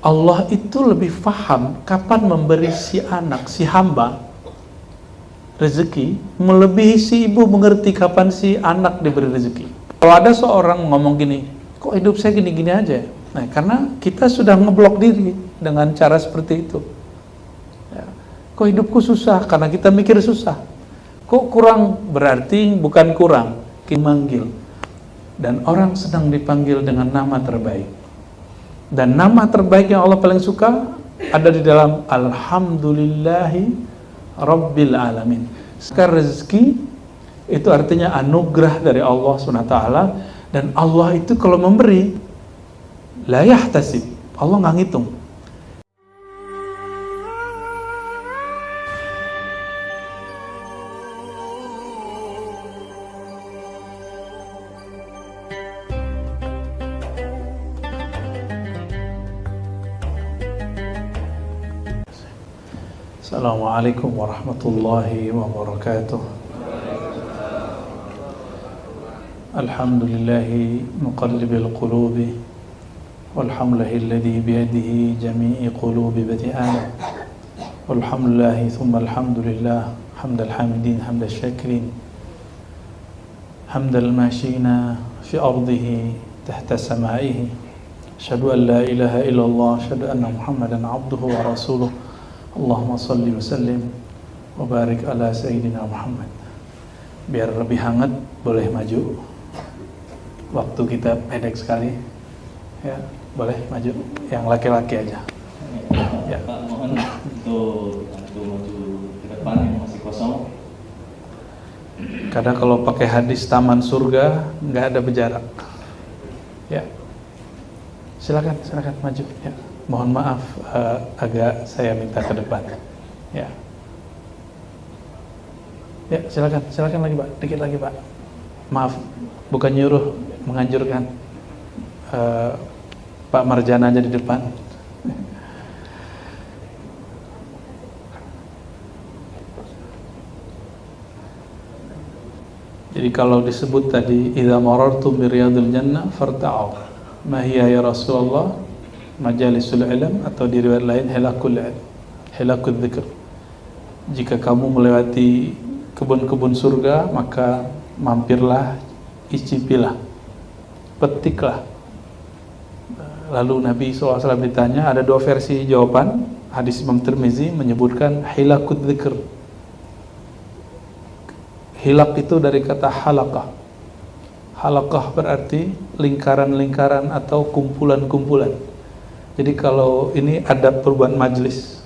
Allah itu lebih paham kapan memberi si anak, si hamba rezeki, melebihi si ibu mengerti kapan si anak diberi rezeki. Kalau ada seorang ngomong gini, kok hidup saya gini-gini aja? Nah, karena kita sudah ngeblok diri dengan cara seperti itu. Ya. Kok hidupku susah? Karena kita mikir susah. Kok kurang? Berarti bukan kurang, kita manggil. Dan orang sedang dipanggil dengan nama terbaik. Dan nama terbaik yang Allah paling suka ada di dalam Alhamdulillahi Rabbil Alamin. Sekarang rezeki itu artinya anugerah dari Allah SWT. Dan Allah itu kalau memberi la yahtasib, Allah nggak ngitung. Assalamualaikum warahmatullahi wabarakatuh. Alhamdulillahi muqallibil qulubi walhamdulillahi biyadihi jami'i qulubi bani adam. Walhamdulillahi thumma alhamdulillah hamdal hamidin hamdal syakirin hamdal mashina fi ardihi tahta sama'ihi. Asyhadu an la ilaha illallah, asyhadu anna Muhammadan abduhu wa rasuluh. Allahumma salli wa sallim wa barik ala Sayyidina Muhammad. Biar lebih hangat, boleh maju. Waktu kita pendek sekali. Ya, boleh maju. Yang laki-laki aja. Ya. Pak, mohon untuk maju ke depan yang masih kosong. Karena kalau pakai hadis taman surga nggak ada berjarak. Ya. Silakan maju. Ya. Mohon maaf, agak saya minta ke depan. Ya. Ya, silakan lagi Pak, dikit lagi Pak. Maaf, bukan nyuruh, menganjurkan. Pak Marjana aja di depan. Jadi kalau disebut tadi idza marartum bi riyadil jannah farta'u. Ma hiya ya Rasulullah? Majalisul ilm, atau di riwayat lain hilakul ilm, hilakul dzikr. Jika kamu melewati kebun-kebun surga, maka mampirlah, icipilah, petiklah. Lalu Nabi SAW ditanya, ada dua versi jawaban. Hadis Imam Tirmizi menyebutkan hilakul dzikr. Hilak itu dari kata halaqah. Halaqah berarti lingkaran-lingkaran atau kumpulan-kumpulan. Jadi kalau ini adab perbuat majlis.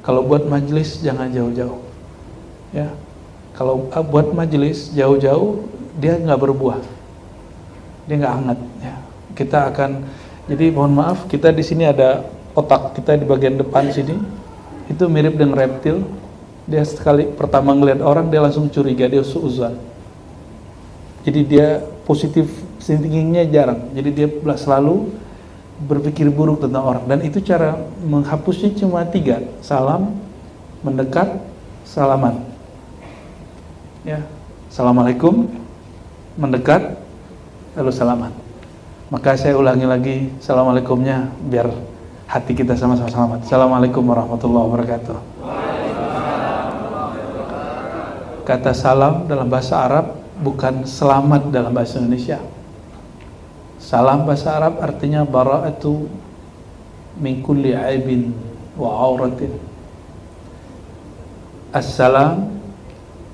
Kalau buat majlis jangan jauh-jauh. Ya. Kalau buat majlis jauh-jauh dia nggak berbuah. Dia nggak hangat ya. Kita akan, jadi mohon maaf, kita di sini ada otak kita di bagian depan sini. Itu mirip dengan reptil. Dia sekali pertama ngelihat orang dia langsung curiga, dia suuzan. Jadi dia positif thinkingnya jarang. Jadi dia selalu berpikir buruk tentang orang, dan itu cara menghapusnya cuma 3: salam, mendekat, salaman. Ya, assalamualaikum, mendekat, lalu salaman. Maka saya ulangi lagi assalamualaikumnya biar hati kita sama-sama selamat. Assalamualaikum warahmatullahi wabarakatuh. Kata salam dalam bahasa Arab bukan selamat dalam bahasa Indonesia. Salam bahasa Arab artinya bara'atu min kulli aibin wa auratin. Assalam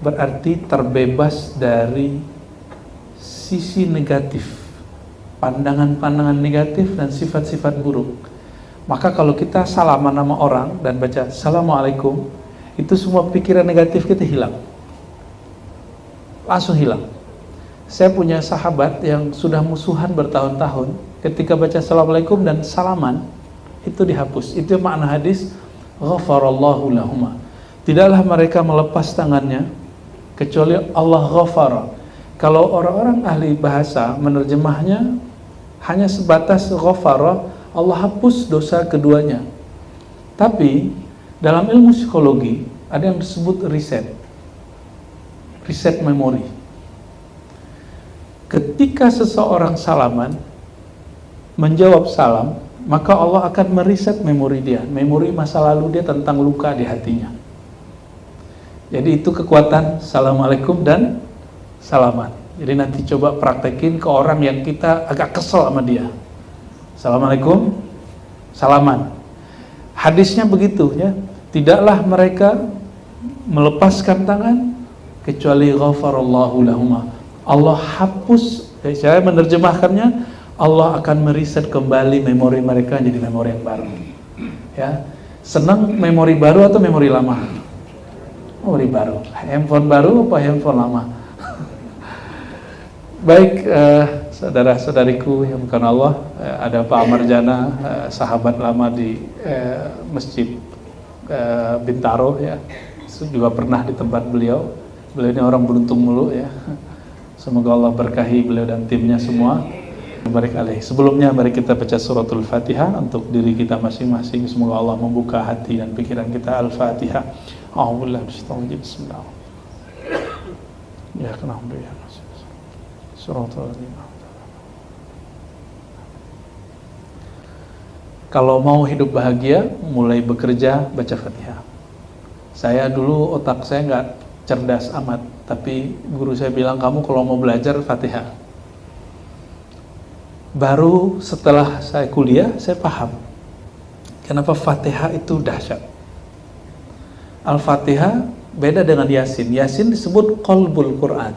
berarti terbebas dari sisi negatif, pandangan-pandangan negatif dan sifat-sifat buruk. Maka kalau kita salaman sama orang dan baca assalamualaikum, itu semua pikiran negatif kita hilang. Langsung hilang. Saya punya sahabat yang sudah musuhan bertahun-tahun, ketika baca assalamualaikum dan salaman itu dihapus. Itu makna hadis ghafarallahu lahuma. Tidaklah mereka melepas tangannya kecuali Allah ghafara. Kalau orang-orang ahli bahasa menerjemahnya hanya sebatas ghafara, Allah hapus dosa keduanya. Tapi dalam ilmu psikologi ada yang disebut reset memori. Ketika seseorang salaman, menjawab salam, maka Allah akan meriset memori dia, memori masa lalu dia tentang luka di hatinya. Jadi itu kekuatan Assalamualaikum dan salaman. Jadi nanti coba praktekin ke orang yang kita agak kesel sama dia. Assalamualaikum, salaman. Hadisnya begitu ya. Tidaklah mereka melepaskan tangan kecuali ghafarallahu lahuma. Allah hapus, saya menerjemahkannya, Allah akan meriset kembali memori mereka jadi memori yang baru. Ya. Senang memori baru atau memori lama? Memori baru. Handphone baru apa handphone lama? Baik, saudara-saudariku yang bukan Allah, ada Pak Amarjana, sahabat lama di Masjid Bintaro ya, juga pernah di tempat beliau. Beliau ini orang beruntung mulu ya. Semoga Allah berkahi beliau dan timnya semua. Barik alaih. Sebelumnya mari kita baca suratul Fatihah untuk diri kita masing-masing. Semoga Allah membuka hati dan pikiran kita. Al-Fatihah. A'udzubillahi minasyaitonir rajim. Bismillah. Ya kenapa ya? Suratul Fatihah. Kalau mau hidup bahagia, mulai bekerja baca Fatihah. Saya dulu otak saya nggak cerdas amat, tapi guru saya bilang kamu kalau mau belajar Fatihah. Baru setelah saya kuliah, saya paham kenapa Fatihah itu dahsyat. Al-Fatihah beda dengan Yasin. Yasin disebut qalbul Quran,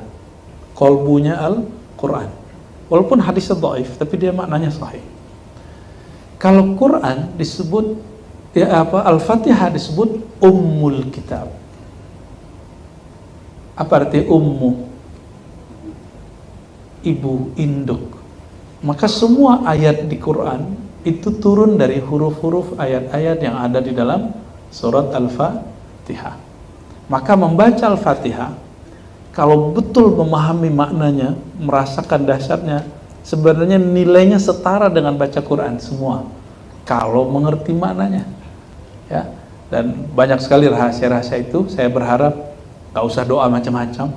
qalbunya Al-Quran. Walaupun hadisnya dhaif, tapi dia maknanya sahih. Kalau Quran disebut Al-Fatihah disebut ummul kitab. Apa arti ummu? Ibu, induk. Maka semua ayat di Quran itu turun dari huruf-huruf ayat-ayat yang ada di dalam surat Al-Fatihah. Maka membaca Al-Fatihah, kalau betul memahami maknanya, merasakan dahsyatnya, sebenarnya nilainya setara dengan baca Quran semua. Kalau mengerti maknanya, ya. Dan banyak sekali rahasia-rahasia itu. Saya berharap gak usah doa macam-macam.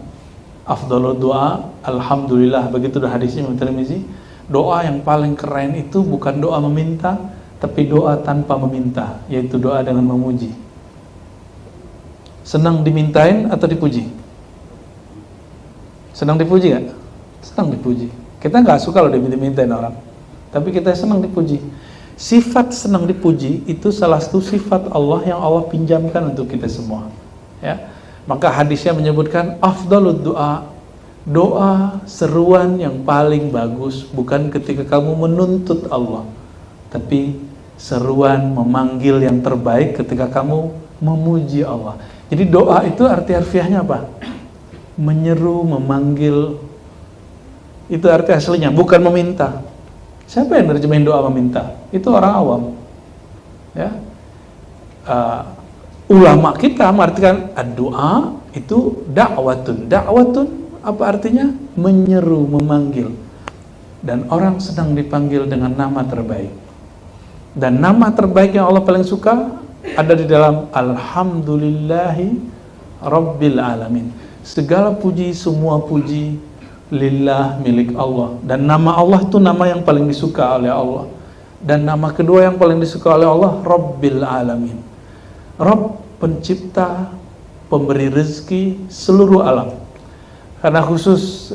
Afdhalud doa, alhamdulillah, begitu dah hadisnya Imam Tirmizi. Doa yang paling keren itu bukan doa meminta, tapi doa tanpa meminta, yaitu doa dengan memuji. Senang dimintain atau dipuji? Senang dipuji gak? Senang dipuji. Kita gak suka kalau dimintain orang, tapi kita senang dipuji. Sifat senang dipuji itu salah satu sifat Allah yang Allah pinjamkan untuk kita semua, ya. Maka hadisnya menyebutkan afdhalud doa, doa seruan yang paling bagus bukan ketika kamu menuntut Allah, tapi seruan memanggil yang terbaik ketika kamu memuji Allah. Jadi doa itu arti harfiahnya apa? Menyeru, memanggil. Itu arti aslinya, bukan meminta. Siapa yang nerjemahin doa meminta? Itu orang awam, ya. Ulama kita mengartikan doa itu dakwatun. Dakwatun apa artinya? Menyeru, memanggil. Dan orang sedang dipanggil dengan nama terbaik. Dan nama terbaik yang Allah paling suka ada di dalam Alhamdulillahi Rabbil Alamin. Segala puji, semua puji lillah, milik Allah. Dan nama Allah itu nama yang paling disuka oleh Allah. Dan nama kedua yang paling disuka oleh Allah, Rabbil Alamin. Rabb, pencipta, pemberi rezeki seluruh alam. Karena khusus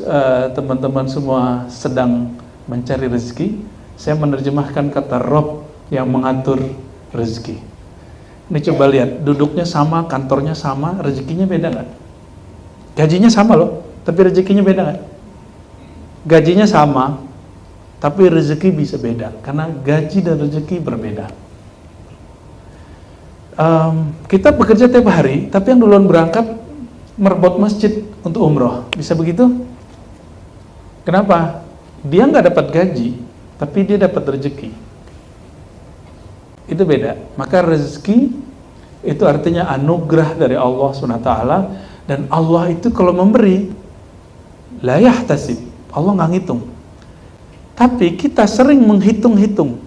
teman-teman semua sedang mencari rezeki, saya menerjemahkan kata Rabb yang mengatur rezeki. Ini coba lihat, duduknya sama, kantornya sama, rezekinya beda nggak? Gajinya sama loh, tapi rezekinya beda nggak? Gajinya sama, tapi rezeki bisa beda, karena gaji dan rezeki berbeda. Kita bekerja tiap hari, tapi yang duluan berangkat merebut masjid untuk umroh, bisa begitu? Kenapa? Dia nggak dapat gaji, tapi dia dapat rezeki. Itu beda. Maka rezeki itu artinya anugerah dari Allah SWT, dan Allah itu kalau memberi la yahtasib, Allah nggak ngitung. Tapi kita sering menghitung-hitung.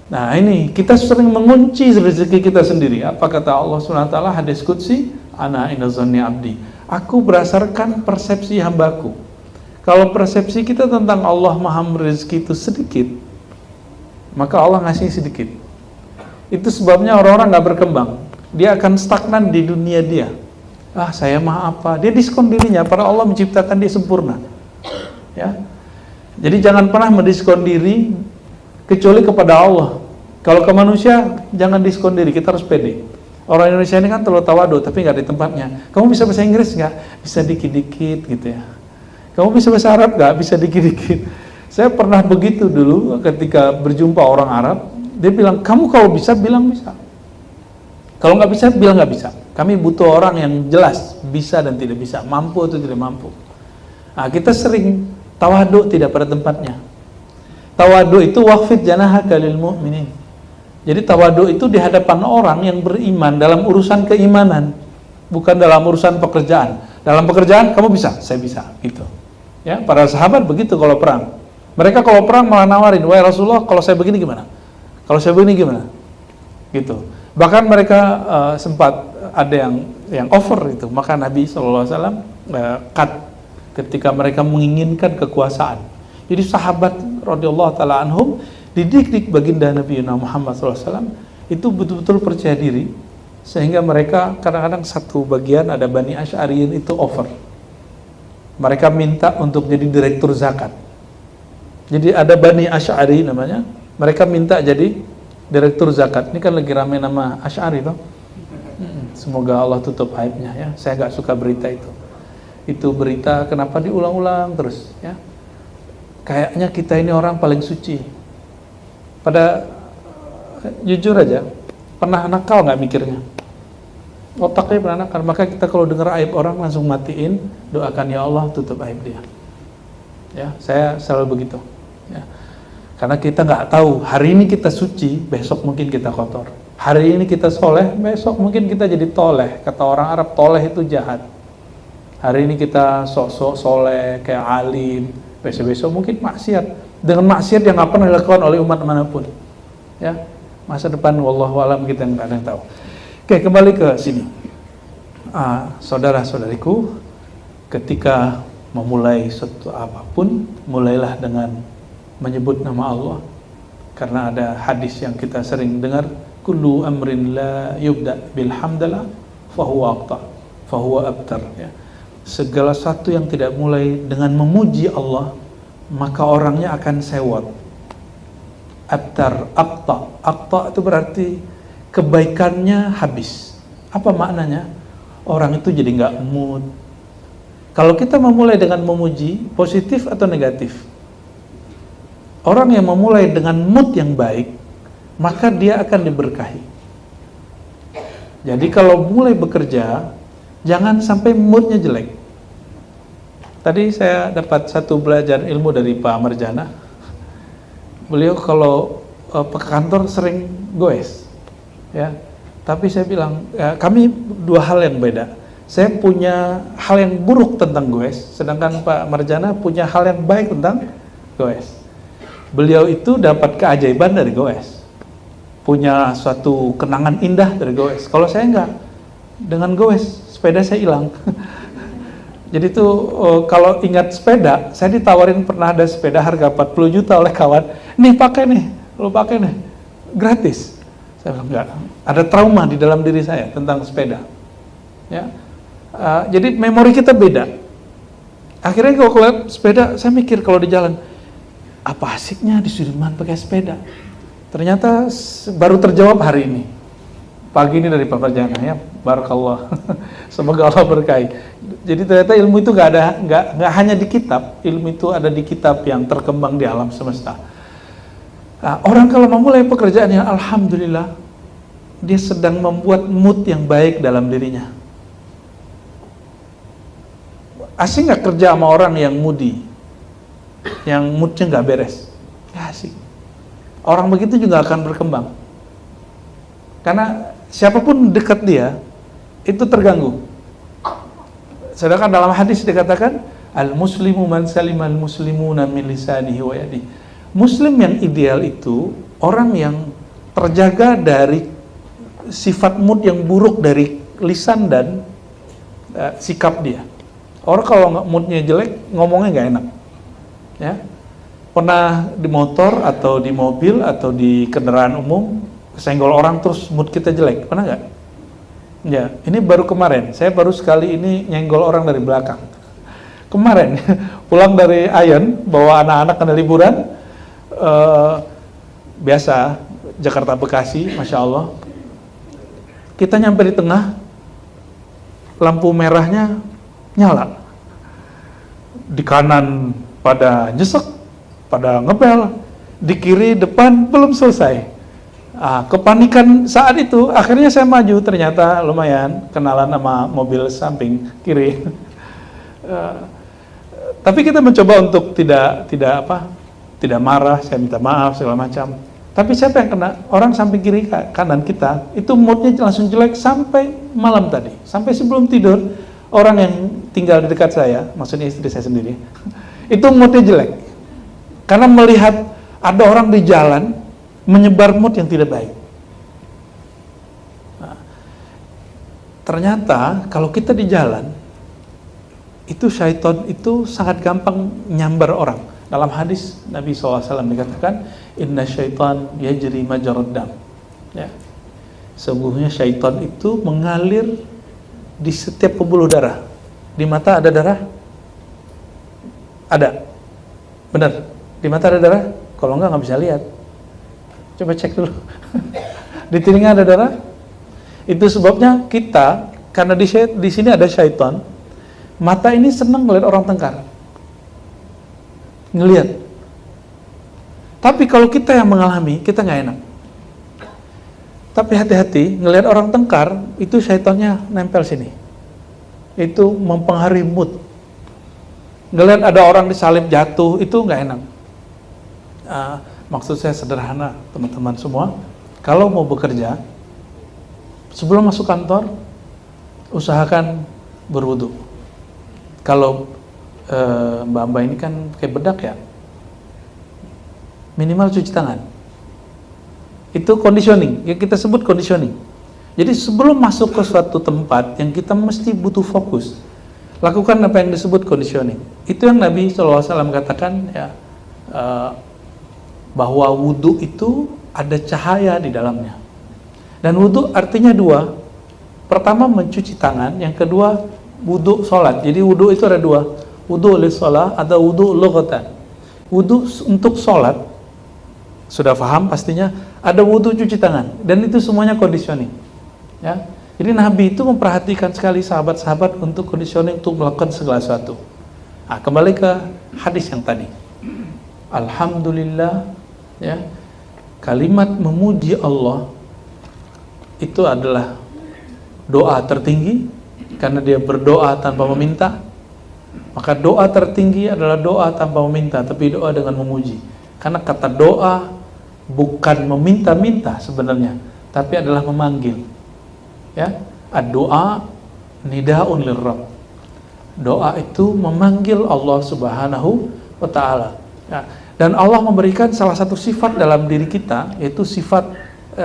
Nah ini, kita sering mengunci rezeki kita sendiri. Apa kata Allah SWT, hadis qudsi, ana inda zanni abdi, aku berdasarkan persepsi hambaku. Kalau persepsi kita tentang Allah maha rezeki itu sedikit, maka Allah ngasih sedikit. Itu sebabnya orang-orang nggak berkembang. Dia akan stagnan di dunia dia. Ah, saya mah apa? Dia diskon dirinya, padahal Allah menciptakan dia sempurna. Ya. Jadi jangan pernah mendiskon diri kecuali kepada Allah. Kalau ke manusia jangan diskon diri, kita harus pede. Orang Indonesia ini kan terlalu tawadu tapi nggak di tempatnya. Kamu bisa bahasa Inggris nggak? Bisa dikit-dikit gitu ya. Kamu bisa bahasa Arab nggak? Bisa dikit-dikit. Saya pernah begitu dulu ketika berjumpa orang Arab. Dia bilang, kamu kalau bisa bilang bisa. Kalau nggak bisa bilang nggak bisa. Kami butuh orang yang jelas bisa dan tidak bisa, mampu atau tidak mampu. Nah, kita sering tawadu tidak pada tempatnya. Tawadu itu waqfid janahaka lil mu'minin. Jadi tawadu itu di hadapan orang yang beriman dalam urusan keimanan, bukan dalam urusan pekerjaan. Dalam pekerjaan kamu bisa, saya bisa, gitu. Ya, para sahabat begitu kalau perang. Mereka kalau perang malah nawarin, wahai Rasulullah, kalau saya begini gimana? Kalau saya begini gimana? Gitu. Bahkan mereka sempat ada yang over itu. Maka Nabi SAW cut ketika mereka menginginkan kekuasaan. Jadi sahabat radhiyallahu taala anhum dididik baginda Nabi Muhammad SAW itu betul-betul percaya diri, sehingga mereka kadang-kadang satu bagian ada Bani Asy'ariyin itu over. Mereka minta untuk jadi direktur zakat. Jadi ada Bani Asy'ari namanya, mereka minta jadi direktur zakat. Ini kan lagi rame nama Asy'ari toh. Semoga Allah tutup aibnya ya. Saya nggak suka berita itu. Itu berita kenapa diulang-ulang terus ya. Kayaknya kita ini orang paling suci. Pada jujur aja, pernah nakal nggak mikirnya? Otaknya pernah nakal. Maka kita kalau dengar aib orang langsung matiin, doakan ya Allah tutup aib dia. Ya, saya selalu begitu. Ya. Karena kita nggak tahu hari ini kita suci, besok mungkin kita kotor. Hari ini kita soleh, besok mungkin kita jadi toleh. Kata orang Arab, toleh itu jahat. Hari ini kita sok-sok soleh, kayak alim, besok-besok mungkin maksiat. Dengan maksiat yang nggak pernah dilakukan oleh umat manapun. Ya, masa depan wallahu alam kita nggak ada yang tahu. Oke, kembali ke sini. Saudara-saudariku, ketika memulai suatu apapun, mulailah dengan menyebut nama Allah. Karena ada hadis yang kita sering dengar, kullu amrin la yubda bil hamdalah fahuwa aqta, fahuwa abtar. Ya. Segala sesuatu yang tidak mulai dengan memuji Allah, maka orangnya akan sewot. Abtar, aqta itu berarti kebaikannya habis. Apa maknanya? Orang itu jadi nggak mood. Kalau kita memulai dengan memuji, positif atau negatif? Orang yang memulai dengan mood yang baik, maka dia akan diberkahi. Jadi kalau mulai bekerja, jangan sampai moodnya jelek. Tadi saya dapat satu belajar ilmu dari Pak Marjana. Beliau kalau ke kantor sering goes, ya. Tapi saya bilang, ya, kami dua hal yang beda. Saya punya hal yang buruk tentang goes, sedangkan Pak Marjana punya hal yang baik tentang goes. Beliau itu dapat keajaiban dari goes, punya suatu kenangan indah dari goes. Kalau saya enggak, dengan goes sepeda saya hilang. Jadi itu kalau ingat sepeda, saya ditawarin pernah ada sepeda harga 40 juta oleh kawan. Nih pakai nih, lo pakai nih, gratis. Saya bilang enggak, ada trauma di dalam diri saya tentang sepeda. Ya, jadi memori kita beda. Akhirnya kalau lihat sepeda, saya mikir kalau di jalan, apa asiknya di Sudirman pakai sepeda? Ternyata baru terjawab hari ini. Pagi ini dari Pak Marjana ya, barakallah. Semoga Allah berkahi. Jadi ternyata ilmu itu nggak hanya di kitab, ilmu itu ada di kitab yang terkembang di alam semesta. Nah, orang kalau memulai pekerjaannya, alhamdulillah, dia sedang membuat mood yang baik dalam dirinya. Asing nggak kerja sama orang yang moody, yang moodnya nggak beres? Ya asik. Orang begitu juga akan berkembang. Karena siapapun dekat dia, itu terganggu. Sedangkan dalam hadis dikatakan, al-muslimu man salimal muslimuna min lisanihi wa yadihi. Muslim yang ideal itu orang yang terjaga dari sifat mood yang buruk dari lisan dan sikap dia. Orang kalau moodnya jelek, ngomongnya nggak enak. Ya, Pernah di motor atau di mobil atau di kendaraan umum kesenggol orang terus mood kita jelek, pernah nggak? Ya, ini baru kemarin. Saya baru sekali ini nyenggol orang dari belakang. Kemarin pulang dari Ayen bawa anak-anak kena liburan, biasa Jakarta Bekasi, masya Allah. Kita nyampe di tengah, lampu merahnya nyala. Di kanan pada nyesek, pada ngebel, di kiri depan belum selesai. Kepanikan saat itu, akhirnya saya maju, ternyata lumayan kenalan sama mobil samping kiri. Tapi kita mencoba untuk tidak marah, saya minta maaf segala macam. Tapi siapa yang kena? Orang samping kiri kanan kita, itu moodnya langsung jelek sampai malam tadi, sampai sebelum tidur. Orang yang tinggal di dekat saya, maksudnya istri saya sendiri, itu moodnya jelek karena melihat ada orang di jalan menyebar mood yang tidak baik. Nah, ternyata kalau kita di jalan, itu syaitan itu sangat gampang nyambar orang. Dalam hadis Nabi SAW dikatakan, Inna syaitan yajri majrad dam. Ya. Sungguhnya syaitan itu mengalir di setiap pembuluh darah. Di mata ada darah? Ada. Benar. Di mata ada darah? Kalau nggak bisa lihat. Coba cek dulu. Di telinga ada darah? Itu sebabnya kita, karena di sini ada syaitan, mata ini senang melihat orang tengkar. Ngelihat. Tapi kalau kita yang mengalami, kita nggak enak. Tapi hati-hati, ngelihat orang tengkar, itu syaitannya nempel sini. Itu mempengaruhi mood. Ngelihat ada orang disalib jatuh, itu nggak enak. Maksud saya sederhana, teman-teman semua. Kalau mau bekerja, sebelum masuk kantor, usahakan berwudu. Kalau mbak-mbak ini kan pakai bedak ya, minimal cuci tangan. Itu conditioning, yang kita sebut conditioning. Jadi sebelum masuk ke suatu tempat yang kita mesti butuh fokus, lakukan apa yang disebut conditioning. Itu yang Nabi SAW katakan ya, bahwa wudhu itu ada cahaya di dalamnya. Dan wudhu artinya dua. Pertama mencuci tangan, yang kedua wudhu sholat. Jadi wudhu itu ada dua. Wudhu li sholat, ada wudhu lughatan. Wudhu untuk sholat, sudah paham pastinya, ada wudhu cuci tangan. Dan itu semuanya conditioning. Ya. Jadi Nabi itu memperhatikan sekali sahabat-sahabat untuk conditioning untuk melakukan segala sesuatu. Kembali ke hadis yang tadi. Alhamdulillah, ya, kalimat memuji Allah itu adalah doa tertinggi karena dia berdoa tanpa meminta. Maka doa tertinggi adalah doa tanpa meminta, tapi doa dengan memuji. Karena kata doa bukan meminta-minta sebenarnya, tapi adalah memanggil. Ya, ad-doa nidaun lirrabb. Doa itu memanggil Allah Subhanahu wa taala. Ya. Dan Allah memberikan salah satu sifat dalam diri kita, yaitu sifat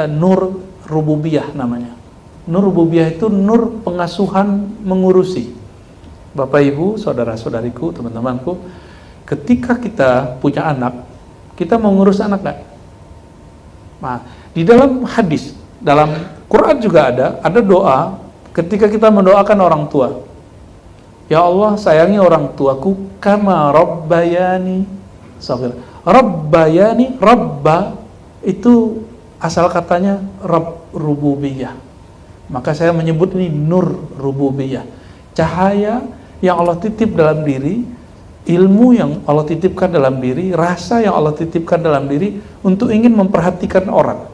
nur rububiyah namanya. Nur rububiyah itu nur pengasuhan, mengurusi. Bapak Ibu, saudara-saudariku, teman-temanku, ketika kita punya anak, kita mau ngurus anak nggak? Nah, di dalam hadis, dalam Quran juga ada doa ketika kita mendoakan orang tua. Ya Allah, sayangi orang tuaku kama rabbayani shaghir. Rabbayani, rabba itu asal katanya Rabb rububiyah. Maka saya menyebut ini nur rububiyah. Cahaya yang Allah titip dalam diri, ilmu yang Allah titipkan dalam diri, rasa yang Allah titipkan dalam diri untuk ingin memperhatikan orang.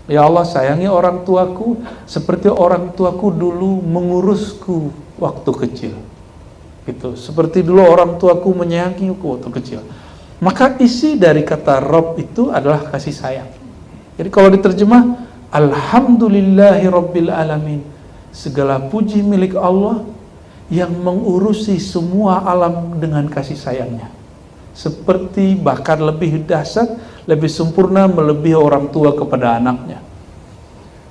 Ya Allah, sayangi orang tuaku seperti orang tuaku dulu mengurusku waktu kecil. Gitu. Seperti dulu orang tuaku menyayangiku waktu kecil. Maka isi dari kata Rabb itu adalah kasih sayang. Jadi kalau diterjemah, Alhamdulillahi Rabbil Alamin, segala puji milik Allah yang mengurusi semua alam dengan kasih sayangnya. Seperti bahkan lebih dahsyat, lebih sempurna melebihi orang tua kepada anaknya.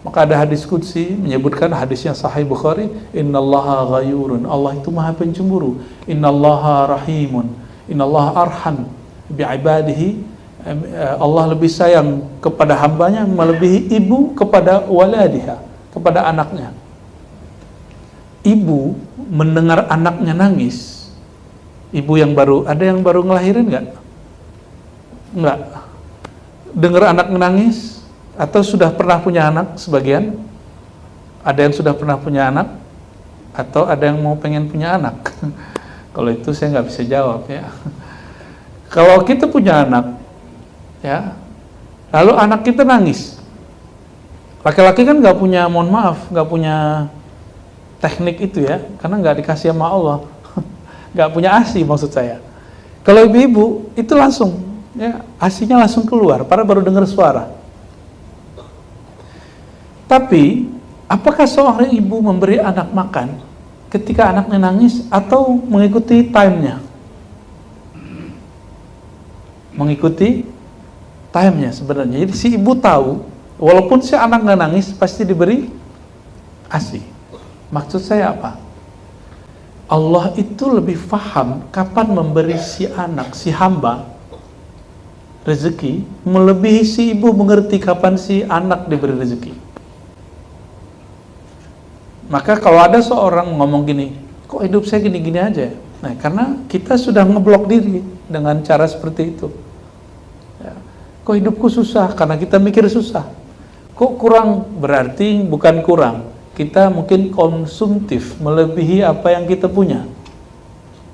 Maka ada hadis qudsi menyebutkan, hadisnya Sahih Bukhari, Innallaha ghayurun, Allah itu maha pencemburu. Innallaha rahimun, Innallaha arham. bi'ibadihi, Allah lebih sayang kepada hambanya melebihi ibu kepada waladiha, kepada anaknya. Ibu mendengar anaknya nangis, ibu yang baru, ada yang baru ngelahirin nggak? Nggak. Dengar anak nangis, atau sudah pernah punya anak sebagian? Ada yang sudah pernah punya anak, atau ada yang mau pengen punya anak? Kalau itu saya nggak bisa jawab ya. Kalau kita punya anak, ya, lalu anak kita nangis, laki-laki kan nggak punya, mohon maaf, nggak punya teknik itu ya, karena nggak dikasih sama Allah, nggak punya ASI maksud saya. Kalau ibu-ibu itu langsung, ya, ASI-nya langsung keluar, padahal baru dengar suara. Tapi apakah seorang ibu memberi anak makan ketika anaknya nangis atau mengikuti time-nya? Mengikuti time-nya sebenarnya. Jadi si ibu tahu, walaupun si anak nggak nangis, pasti diberi ASI. Maksud saya apa? Allah itu lebih paham kapan memberi si anak, si hamba rezeki, melebihi si ibu mengerti kapan si anak diberi rezeki. Maka kalau ada seorang ngomong gini, kok hidup saya gini-gini aja? Nah, karena kita sudah ngeblok diri dengan cara seperti itu. Ya. Kok hidupku susah? Karena kita mikir susah. Kok kurang? Berarti bukan kurang. Kita mungkin konsumtif, melebihi apa yang kita punya.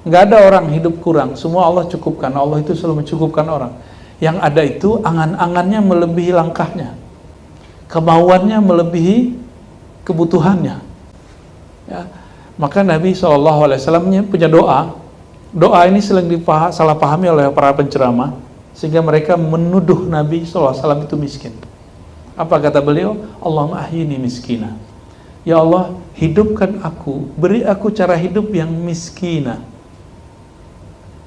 Nggak ada orang hidup kurang. Semua Allah cukupkan. Allah itu selalu mencukupkan orang. Yang ada itu angan-angannya melebihi langkahnya. Kemauannya melebihi kebutuhannya. Ya. Maka Nabi SAW punya doa. Doa ini sering salah pahami oleh para penceramah, sehingga mereka menuduh Nabi SAW itu miskin. Apa kata beliau? Allahumma ahyini miskina. Ya Allah, hidupkan aku, beri aku cara hidup yang miskina.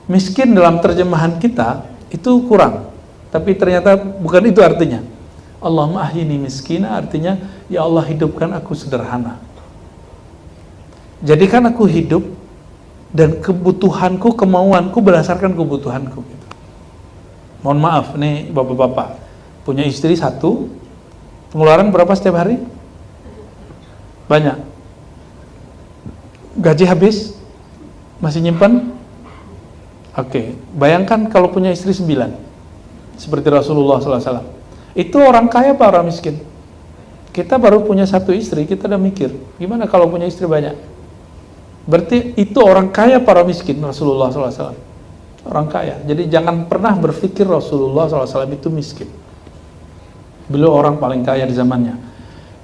Miskin dalam terjemahan kita itu kurang, tapi ternyata bukan itu artinya. Allahumma ahyini miskina artinya, ya Allah hidupkan aku sederhana. Jadikan aku hidup dan kebutuhanku, kemauanku berdasarkan kebutuhanku. Mohon maaf nih bapak-bapak, punya istri satu, pengeluaran berapa setiap hari? Banyak. Gaji habis? Masih nyimpan? Oke, bayangkan kalau punya istri 9, seperti Rasulullah SAW. Itu orang kaya apa orang miskin? Kita baru punya satu istri, kita udah mikir, gimana kalau punya istri banyak? Berarti itu orang kaya para miskin Rasulullah SAW. Orang kaya. Jadi jangan pernah berpikir Rasulullah SAW itu miskin. Beliau orang paling kaya di zamannya.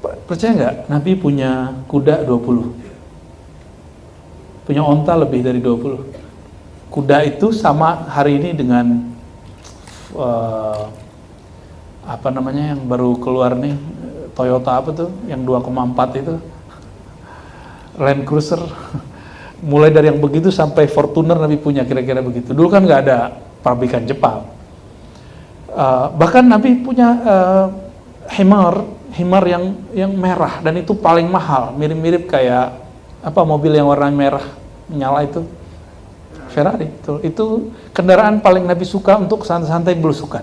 Percaya nggak? Nabi punya kuda 20. Punya onta lebih dari 20. Kuda itu sama hari ini dengan apa namanya yang baru keluar nih, Toyota apa tuh? Yang 2,4 itu. Land Cruiser. Mulai dari yang begitu sampai Fortuner Nabi punya, kira-kira begitu. Dulu kan nggak ada pabrikan Jepang. Bahkan Nabi punya himar yang merah, dan itu paling mahal, mirip-mirip kayak apa mobil yang warna merah menyala itu, Ferrari. Itu kendaraan paling Nabi suka untuk santai-santai belusukan.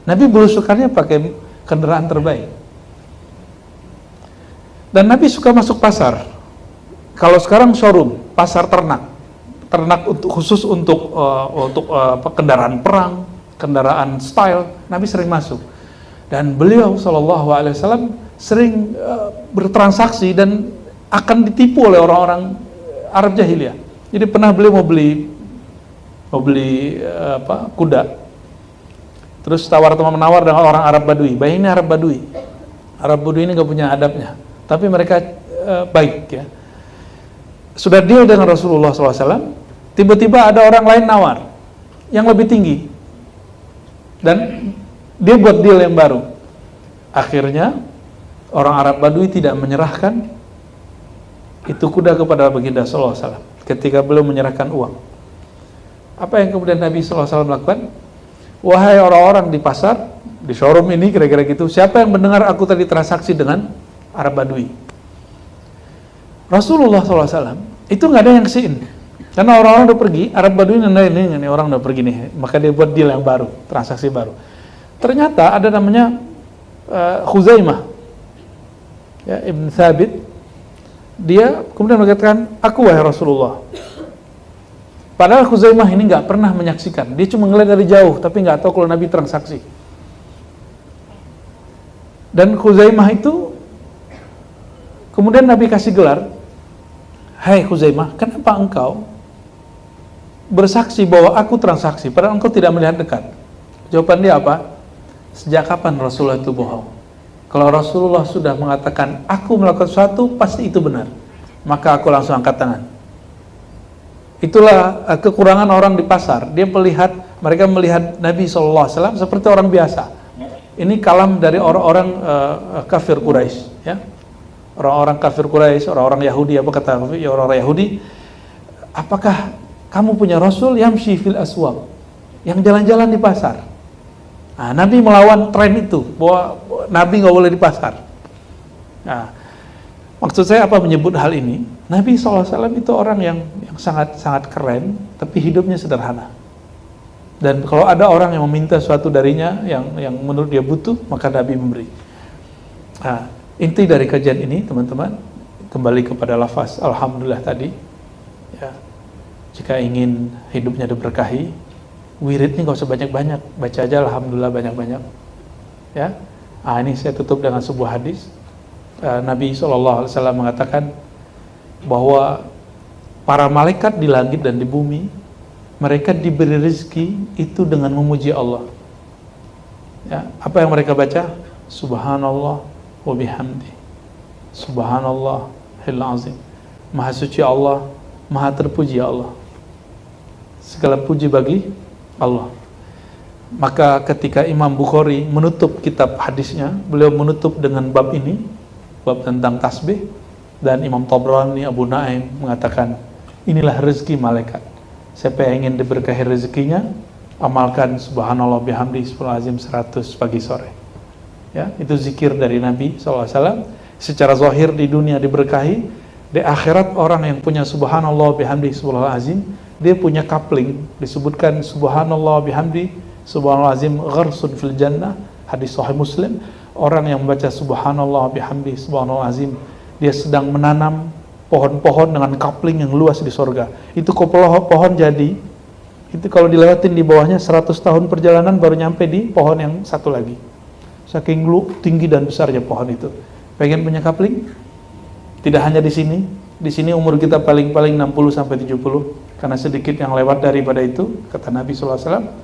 Nabi belusukannya pakai kendaraan terbaik. Dan Nabi suka masuk pasar. Kalau sekarang showroom, pasar ternak khusus untuk kendaraan perang, kendaraan style, Nabi sering masuk. Dan beliau SAW sering bertransaksi dan akan ditipu oleh orang-orang Arab jahiliyah. Jadi pernah beliau mau beli kuda, terus tawar-menawar dengan orang Arab Badui. Bayangin Arab Badui. Arab Badui ini nggak punya adabnya, tapi mereka baik ya. Sudah deal dengan Rasulullah SAW, tiba-tiba ada orang lain nawar yang lebih tinggi, dan dia buat deal yang baru. Akhirnya orang Arab Badui tidak menyerahkan itu kuda kepada baginda SAW ketika beliau menyerahkan uang. Apa yang kemudian Nabi SAW lakukan? Wahai orang-orang di pasar, di showroom ini, kira-kira gitu, siapa yang mendengar aku tadi transaksi dengan Arab Badui? Rasulullah SAW itu nggak ada yang siin. Karena orang-orang udah pergi, Arab Badui ini orang udah pergi nih, maka dia buat deal yang baru, transaksi baru. Ternyata ada namanya Khuzaimah, ya, Ibn Thabit. Dia kemudian mengatakan, aku wahai Rasulullah. Padahal Khuzaimah ini nggak pernah menyaksikan, dia cuma ngeliat dari jauh, tapi nggak tahu kalau Nabi transaksi. Dan Khuzaimah itu, kemudian Nabi kasih gelar, hai Khuzaimah, kenapa engkau bersaksi bahwa aku transaksi, padahal engkau tidak melihat dekat? Jawaban dia apa? Sejak kapan Rasulullah itu bohong? Kalau Rasulullah sudah mengatakan aku melakukan sesuatu, pasti itu benar, maka aku langsung angkat tangan. Itulah kekurangan orang di pasar. Dia mereka melihat Nabi SAW seperti orang biasa. Ini kalam dari orang-orang kafir Quraisy, ya. Orang-orang kafir Quraisy, orang-orang Yahudi, apa kata orang-orang Yahudi? Apakah kamu punya Rasul yamshi fil aswaq, yang jalan-jalan di pasar? Nah, Nabi melawan tren itu, bahwa Nabi nggak boleh di pasar. Nah, maksud saya apa menyebut hal ini? Nabi SAW itu orang yang sangat keren, tapi hidupnya sederhana. Dan kalau ada orang yang meminta sesuatu darinya yang menurut dia butuh, maka Nabi memberi. Nah, inti dari kajian ini, teman-teman, kembali kepada lafaz Alhamdulillah tadi. Ya, jika ingin hidupnya diberkahi, wiridnya nggak usah banyak-banyak, baca aja Alhamdulillah banyak-banyak. Ya, ini saya tutup dengan sebuah hadis. Nabi SAW mengatakan bahwa para malaikat di langit dan di bumi, mereka diberi rezeki itu dengan memuji Allah. Ya, apa yang mereka baca? Subhanallah wa bihamdi, Subhanallah hil azim. Maha suci Allah, maha terpuji Allah. Segala puji bagi Allah. Maka ketika Imam Bukhari menutup kitab hadisnya, beliau menutup dengan bab ini, bab tentang tasbih, dan Imam Tabrani, Abu Naim mengatakan, inilah rezeki malaikat. Siapa yang ingin diberkahi rezekinya, amalkan subhanallah bihamdi 100 pagi sore. Ya, itu zikir dari Nabi SAW. Secara zahir di dunia diberkahi, di akhirat orang yang punya subhanallah bihamdi subhanallahazim, dia punya coupling, disebutkan subhanallah bihamdi subhanallahazim gharsun fil jannah, hadis sahih Muslim. Orang yang membaca subhanallah bihamdi subhanallahazim, dia sedang menanam pohon-pohon dengan coupling yang luas di sorga. Itu kalau pohon jadi, itu kalau dilewatin di bawahnya 100 tahun perjalanan baru nyampe di pohon yang satu lagi. Saking tinggi dan besarnya pohon itu. Pengen punya coupling? Tidak hanya di sini umur kita paling-paling 60 sampai 70, karena sedikit yang lewat daripada itu, kata Nabi SAW.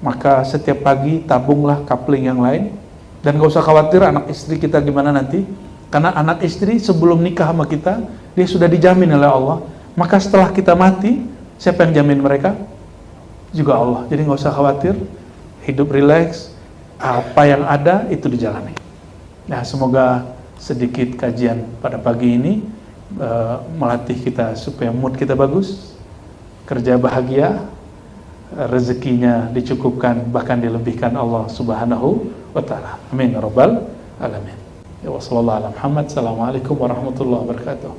Maka setiap pagi tabunglah coupling yang lain, dan gak usah khawatir anak istri kita gimana nanti, karena anak istri sebelum nikah sama kita, dia sudah dijamin oleh Allah. Maka setelah kita mati, siapa yang jamin mereka? Juga Allah. Jadi gak usah khawatir, hidup rileks, apa yang ada itu dijalani. Nah, semoga sedikit kajian pada pagi ini melatih kita supaya mood kita bagus, kerja bahagia, rezekinya dicukupkan, bahkan dilebihkan Allah Subhanahu wa ta'ala. Amin ya rabbal alamin. Ya wassallallahu ala Muhammad. Assalamualaikum warahmatullahi wabarakatuh.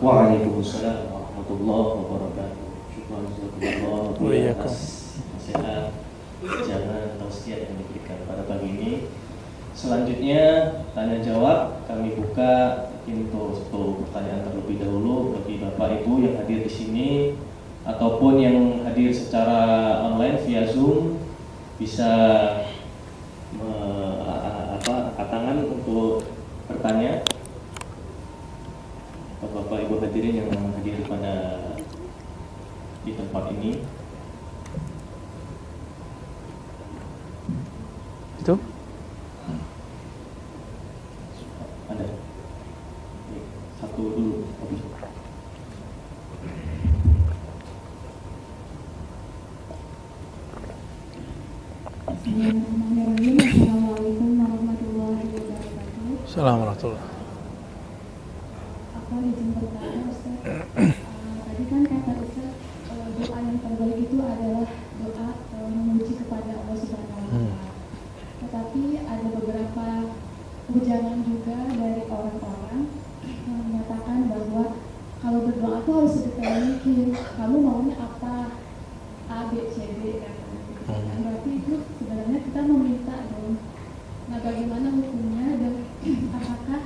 Waalaikumsalam warahmatullahi wabarakatuh. Syukran jazakumullah atas nasihat, jangan tausiah yang diberikan pada pagi ini. Selanjutnya tanya jawab, kami buka untuk pertanyaan terlebih dahulu bagi Bapak Ibu yang hadir di sini ataupun yang hadir secara online via Zoom, bisa angkat tangan untuk bertanya. Bapak Ibu hadirin yang hadir di tempat ini. Itu ada satu dulu. Assalamualaikum warahmatullahi wabarakatuh. Assalamualaikum. Apa izin bertanya, Ustaz? Tadi kan kata Ustaz, doa yang terbaik itu adalah doa memuji kepada Allah Subhanahu wa Ta'ala. Tetapi ada beberapa ujangan juga dari orang-orang yang menyatakan bahwa kalau berdoa tuh harus sedetail mungkin. Kamu maunya apa? A, B, C, D katanya gitu. Dan berarti itu sebenarnya kita meminta dong. Nah, bagaimana hukumnya dan apakah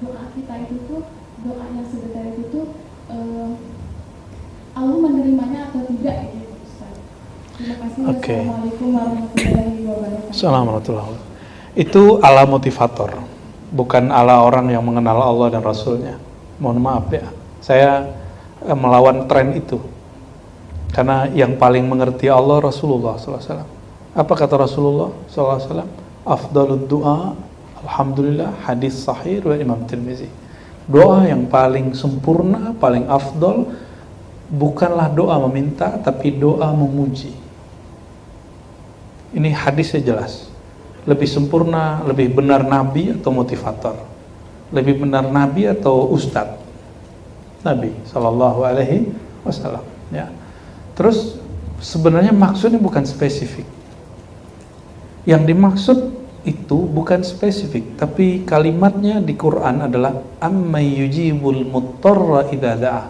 doa kita itu tuh doa yang sedetail itu tuh Allah menerimanya atau tidak gitu, Ustaz. Terima kasih. Oke. Assalamualaikum warahmatullahi wabarakatuh. Assalamualaikum warahmatullahi wabarakatuh. Itu ala motivator, bukan ala orang yang mengenal Allah dan Rasulnya. Mohon maaf ya, saya melawan tren itu. Karena yang paling mengerti Allah Rasulullah SAW. Apa kata Rasulullah SAW? Afdalud du'a, alhamdulillah, hadis sahih riwayat Imam Tirmizi. Doa yang paling sempurna, paling afdal, bukanlah doa meminta, tapi doa memuji. Ini hadisnya jelas. Lebih sempurna, lebih benar Nabi atau motivator? Lebih benar Nabi atau Ustadz? Nabi Sallallahu Alaihi Wasallam. Ya. Terus sebenarnya maksudnya bukan spesifik. Yang dimaksud itu bukan spesifik, tapi kalimatnya di Quran adalah ammay yujibul muttarra idza da'a.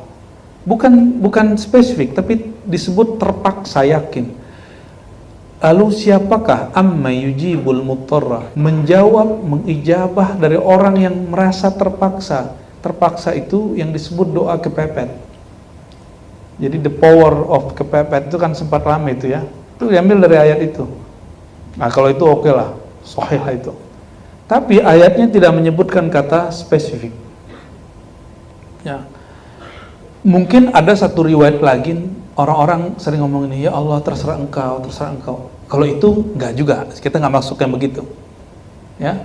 Bukan spesifik, tapi disebut terpaksa yakin. Lalu siapakah ammay yujibul muttarra? Menjawab, mengijabah dari orang yang merasa terpaksa. Terpaksa itu yang disebut doa kepepet. Jadi the power of kepepet itu kan sempat ramai itu ya. Itu diambil dari ayat itu. Nah kalau itu oke lah, sahih lah itu. Tapi ayatnya tidak menyebutkan kata spesifik. Ya. Mungkin ada satu riwayat lagi, orang-orang sering ngomong ini, ya Allah terserah engkau, terserah engkau. Kalau itu enggak juga, kita nggak masuk yang begitu. Ya.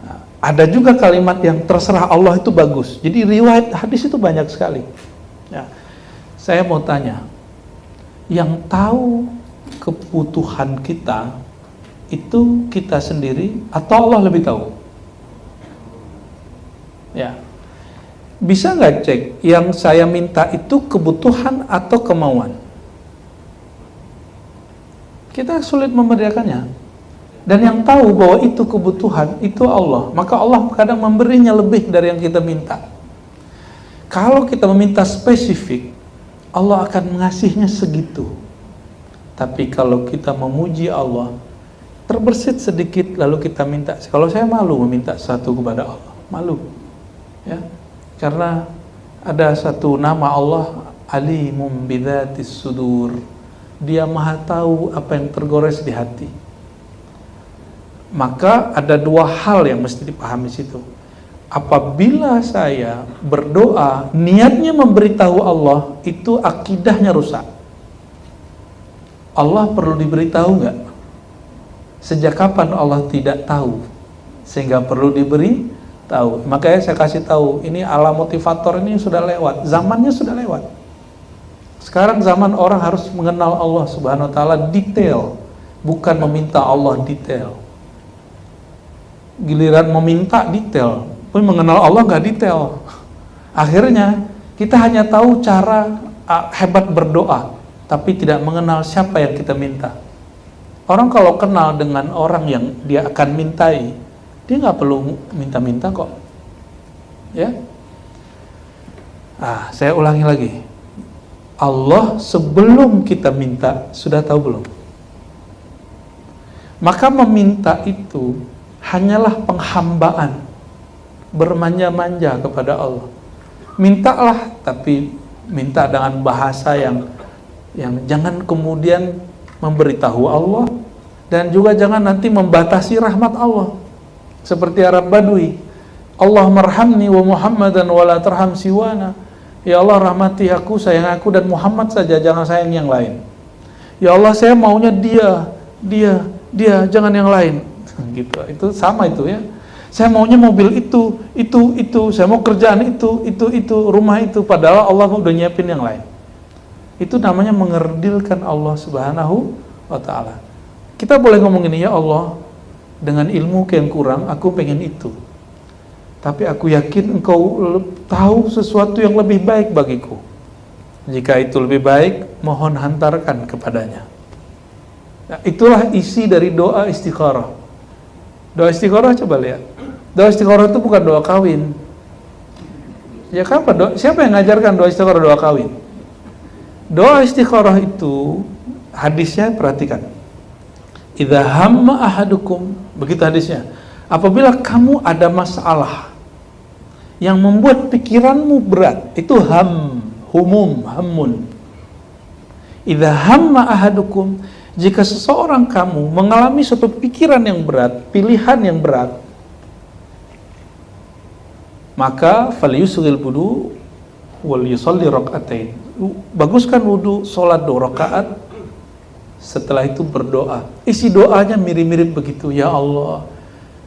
Nah, ada juga kalimat yang terserah Allah itu bagus. Jadi riwayat hadis itu banyak sekali. Ya. Saya mau tanya, yang tahu kebutuhan kita itu kita sendiri atau Allah lebih tahu? Ya, bisa nggak cek yang saya minta itu kebutuhan atau kemauan? Kita sulit membedakannya. Dan yang tahu bahwa itu kebutuhan itu Allah, maka Allah kadang memberinya lebih dari yang kita minta. Kalau kita meminta spesifik, Allah akan mengasihnya segitu. Tapi kalau kita memuji Allah, terbersit sedikit lalu kita minta. Kalau saya malu meminta sesuatu kepada Allah, malu. Ya. Karena ada satu nama Allah, Alimum bidzatis sudur. Dia Maha tahu apa yang tergores di hati. Maka ada dua hal yang mesti dipahami situ. Apabila saya berdoa, niatnya memberitahu Allah, itu akidahnya rusak. Allah perlu diberitahu nggak? Sejak kapan Allah tidak tahu? Sehingga perlu diberi tahu. Makanya saya kasih tahu, ini ala motivator ini sudah lewat. Zamannya sudah lewat. Sekarang zaman orang harus mengenal Allah Subhanahu wa Ta'ala detail, bukan meminta Allah detail. Giliran meminta detail, tapi mengenal Allah nggak detail. Akhirnya kita hanya tahu cara hebat berdoa, tapi tidak mengenal siapa yang kita minta. Orang kalau kenal dengan orang yang dia akan mintai, dia nggak perlu minta-minta kok. Ya. Saya ulangi lagi. Allah sebelum kita minta sudah tahu belum? Maka meminta itu hanyalah penghambaan, bermanja-manja kepada Allah. Mintalah, tapi minta dengan bahasa yang jangan kemudian memberitahu Allah, dan juga jangan nanti membatasi rahmat Allah seperti Arab Badui. Allah marhamni wa Muhammadan wa la tarham siwana. Ya Allah rahmati aku, sayang aku dan Muhammad saja, jangan sayang yang lain. Ya Allah saya maunya dia, jangan yang lain. Gitu. Itu sama itu ya. Saya maunya mobil itu, saya mau kerjaan itu, rumah itu, padahal Allah udah nyiapin yang lain. Itu namanya mengerdilkan Allah Subhanahu wa Ta'ala. Kita boleh ngomong ini, ya Allah, dengan ilmu yang kurang, aku pengen itu. Tapi aku yakin engkau tahu sesuatu yang lebih baik bagiku. Jika itu lebih baik, mohon hantarkan kepadanya. Nah, itulah isi dari doa istikharah. Doa istikharah coba lihat. Doa istikharah itu bukan doa kawin. Ya kapan doa? Siapa yang ngajarkan doa istikharah, doa kawin? Doa istikharah itu hadisnya perhatikan. Idza hamma ahadukum, begitu hadisnya. Apabila kamu ada masalah yang membuat pikiranmu berat, itu hammun. Idza hamma ahadukum, jika seseorang kamu mengalami suatu pikiran yang berat, pilihan yang berat, maka falyusghil wudu wal yusalli rakaatain. Baguskan wudu, salat 2 rakaat. Setelah itu berdoa. Isi doanya mirip-mirip begitu. Ya Allah,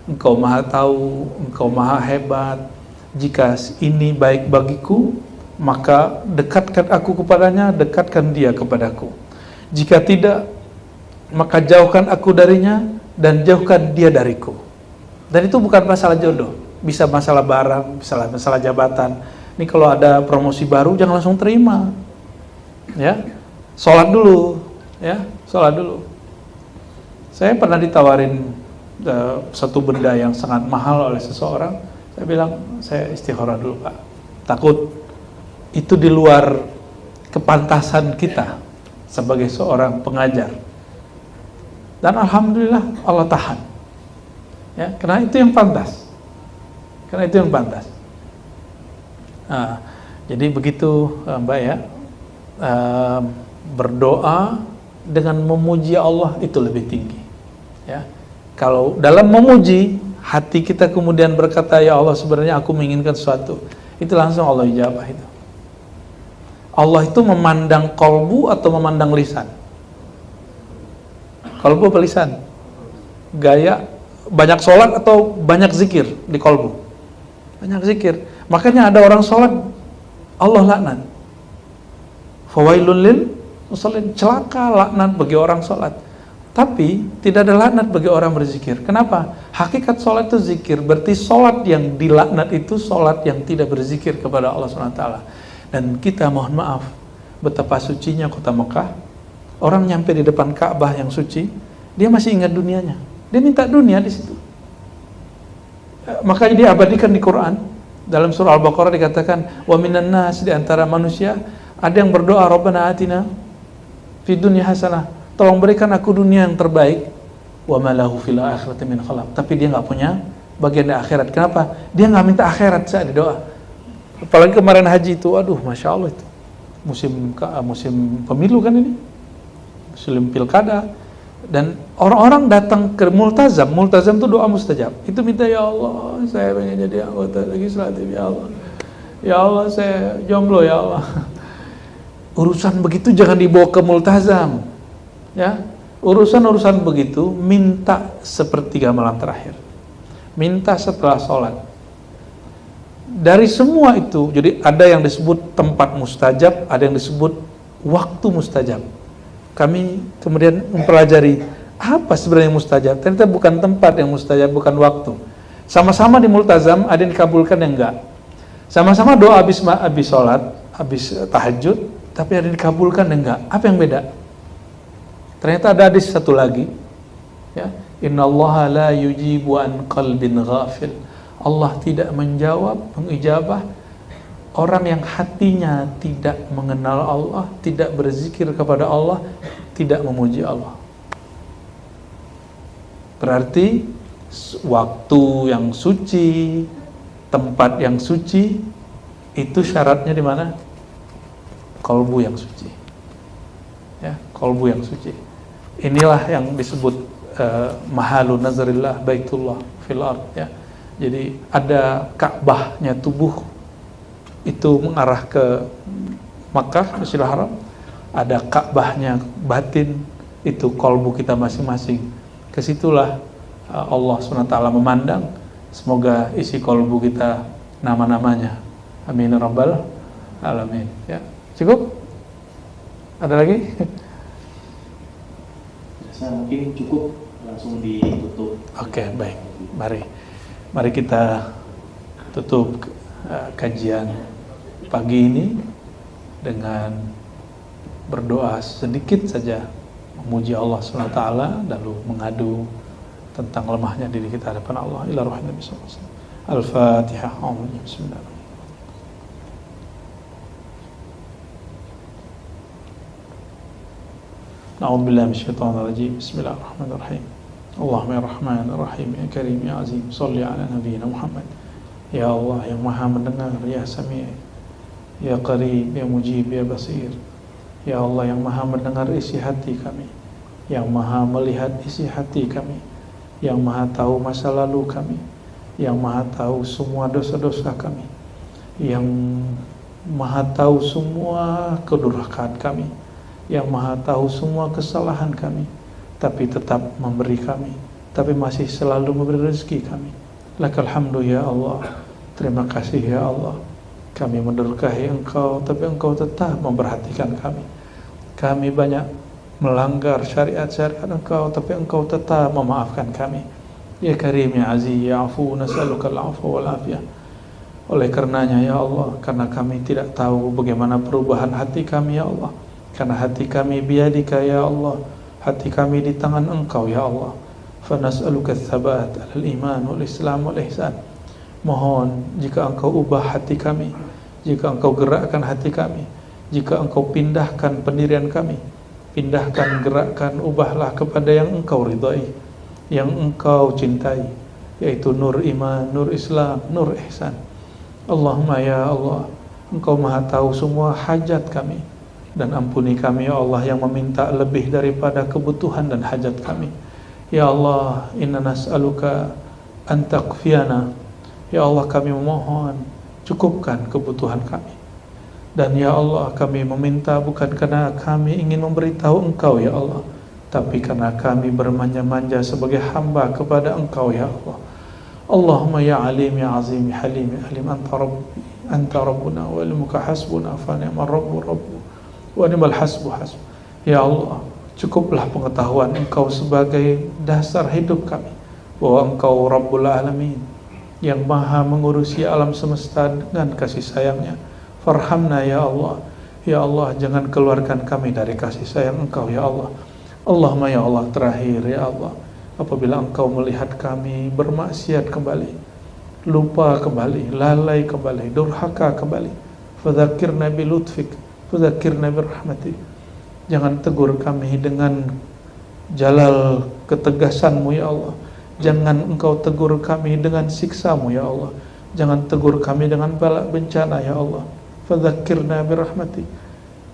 Engkau Maha Tahu, Engkau Maha Hebat. Jika ini baik bagiku, maka dekatkan aku kepadanya, dekatkan dia kepadaku. Jika tidak, maka jauhkan aku darinya dan jauhkan dia dariku. Dan itu bukan masalah jodoh, bisa masalah barang, bisa masalah jabatan. Ini kalau ada promosi baru jangan langsung terima. Ya. Sholat dulu, ya, sholat dulu. Saya pernah ditawarin satu benda yang sangat mahal oleh seseorang. Saya bilang, saya istikharah dulu Pak. Takut itu di luar kepantasan kita sebagai seorang pengajar. Dan alhamdulillah Allah tahan. Ya, karena itu yang pantas. Karena itu yang pantas. Nah, jadi begitu Mbak ya. Berdoa dengan memuji Allah itu lebih tinggi. Ya. Kalau dalam memuji, hati kita kemudian berkata, ya Allah sebenarnya aku menginginkan sesuatu, itu langsung Allah ijabah itu. Allah itu memandang kolbu atau memandang lisan? Kolbu apa lisan? Gaya banyak sholat atau banyak zikir di kolbu? Banyak zikir. Makanya ada orang sholat Allah laknat. Fawailun lil musallin, celaka, laknat bagi orang sholat. Tapi tidak ada laknat bagi orang berzikir. Kenapa? Hakikat sholat itu zikir. Berarti sholat yang dilaknat itu sholat yang tidak berzikir kepada Allah SWT. Dan kita mohon maaf, betapa sucinya kota Mekah. Orang nyampe di depan Ka'bah yang suci, dia masih ingat dunianya. Dia minta dunia di situ. Makanya dia abadikan di Quran. Dalam surah Al-Baqarah dikatakan, wa minan nas, di antara manusia ada yang berdoa, Rabbana atina fid dunya hasanah, tolong berikan aku dunia yang terbaik, wa ma lahu fil akhirati min khalaq, tapi dia nggak punya bagian di akhirat. Kenapa? Dia nggak minta akhirat saat doa. Apalagi kemarin haji itu, aduh masya Allah itu musim pemilu kan ini, musim pilkada, dan orang-orang datang ke multazam itu doa mustajab. Itu minta, ya Allah saya pengen jadi anggota legislatif, ya Allah, ya Allah saya jomblo, ya Allah. Urusan begitu jangan dibawa ke multazam, ya. Urusan begitu minta sepertiga malam terakhir, minta setelah sholat. Dari semua itu, jadi ada yang disebut tempat mustajab, ada yang disebut waktu mustajab. Kami kemudian mempelajari apa sebenarnya mustajab. Ternyata bukan tempat yang mustajab, bukan waktu. Sama-sama di multazam, ada yang dikabulkan yang enggak. Sama-sama doa habis sholat, habis tahajud, tapi ada yang dikabulkan dan enggak. Apa yang beda? Ternyata ada hadis satu lagi, ya, innallaha la yujibu an qalbin ghafil. Allah tidak menjawab, mengijabah orang yang hatinya tidak mengenal Allah, tidak berzikir kepada Allah, tidak memuji Allah. Berarti waktu yang suci, tempat yang suci, itu syaratnya di mana? Kolbu yang suci, ya, kolbu yang suci. Inilah yang disebut mahalu nazarillah baitullah fil ard, ya. Jadi ada Ka'bahnya tubuh itu mengarah ke Makkah, Masjidil Haram. Ada Ka'bahnya batin, itu kolbu kita masing-masing. Kesitulah Allah SWT memandang. Semoga isi kolbu kita nama-namanya. Amin rabbal alamin, ya. Cukup? Ada lagi? Saya mungkin cukup, langsung ditutup. Oke, baik. Mari kita tutup kajian pagi ini dengan berdoa sedikit saja, memuji Allah SWT, lalu mengadu tentang lemahnya diri kita hadapan Allah. Ila ruhin Nabi sallallahu alaihi wasallam. Al-Fatihah. Bismillahirrahmanirrahim. A'udzubillahi minasyaitonirrajim. Bismillahirrahmanirrahim. Allahumma ya Rahman ya Rahim ya Karim ya Azim, sholli ala nabiyyina Muhammad. Ya Allah yang Maha mendengar, ya Sami', ya Qarib, ya Mujib, ya Basir. Ya Allah yang Maha mendengar isi hati kami, yang Maha melihat isi hati kami, yang Maha tahu masa lalu kami, yang Maha tahu semua dosa-dosa kami, yang Maha tahu semua kedurhakaan kami, yang Maha tahu semua kesalahan kami, tapi tetap memberi kami, tapi masih selalu memberi rezeki kami. Lakal hamdu ya Allah. Terima kasih ya Allah. Kami mendurhakai Engkau, tapi Engkau tetap memperhatikan kami. Kami banyak melanggar syariat-syariat Engkau, tapi Engkau tetap memaafkan kami. Ya Karim ya Aziz ya Afu, nas'alukal afwa wal afiyah. Oleh karenanya ya Allah, karena kami tidak tahu bagaimana perubahan hati kami ya Allah, karena hati kami biyadika ya Allah, hati kami di tangan Engkau ya Allah. Fa nas'aluka tsabat alal iman wal islam wal ihsan. Mohon jika Engkau ubah hati kami, jika Engkau gerakkan hati kami, jika Engkau pindahkan pendirian kami, pindahkan, gerakkan, ubahlah kepada yang Engkau ridai, yang Engkau cintai, yaitu nur iman, nur Islam, nur ihsan. Allahumma ya Allah, Engkau Maha tahu semua hajat kami, dan ampuni kami ya Allah yang meminta lebih daripada kebutuhan dan hajat kami. Ya Allah, inna nas'aluka an taqfiyana. Ya Allah, kami memohon cukupkan kebutuhan kami. Dan ya Allah, kami meminta bukan karena kami ingin memberitahu Engkau ya Allah, tapi karena kami bermanja-manja sebagai hamba kepada Engkau ya Allah. Allahumma ya alim ya azim ya halim ya halim, anta rabbuna wa ilmuka hasbuna fa ni'mal rabbu wa ni'mal hasbu. Ya Allah, cukuplah pengetahuan Engkau sebagai dasar hidup kami, bahwa Engkau Rabbul Alamin, yang Maha mengurusi alam semesta dengan kasih sayangnya. Farhamna ya Allah. Ya Allah, jangan keluarkan kami dari kasih sayang Engkau ya Allah. Allahumma ya Allah, terakhir ya Allah, apabila Engkau melihat kami bermaksiat kembali, lupa kembali, lalai kembali, durhaka kembali, fadzakirna bi lutfik, fadzakirna bi rahmatik. Jangan tegur kami dengan jalal ketegasanmu ya Allah. Jangan Engkau tegur kami dengan siksamu ya Allah. Jangan tegur kami dengan bala bencana ya Allah. Fadzakirna bi rahmatik.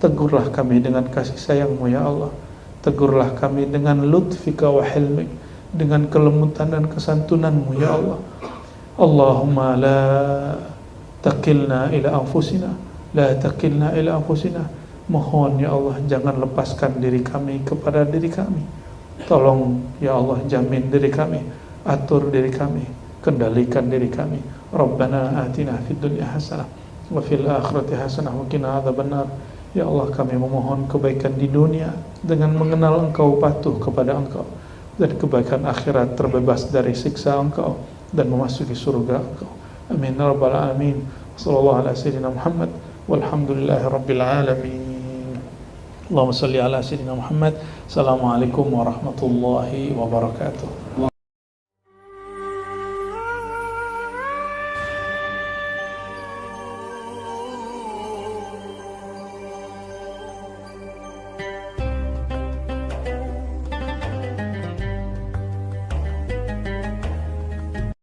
Tegurlah kami dengan kasih sayangmu ya Allah. Tegurlah kami dengan lutfika wa hilmik, dengan kelembutan dan kesantunanmu ya Allah. Allahumma la taqilna ila anfusina, la taqilna ila anfusina. Mohon ya Allah, jangan lepaskan diri kami kepada diri kami. Tolong ya Allah, jamin diri kami, atur diri kami, kendalikan diri kami. Rabbana atina fid dunya hasanah wa fil akhirati hasanah wa qina adzabannar. Ya Allah, kami memohon kebaikan di dunia dengan mengenal Engkau, patuh kepada Engkau, dan kebaikan akhirat terbebas dari siksa Engkau dan memasuki surga Engkau. Amin ya rabbal alamin. Sallallahu ala sayyidina Muhammad walhamdulillahi rabbil alamin. Allahumma salli ala sayyidina Muhammad. Assalamualaikum warahmatullahi wabarakatuh.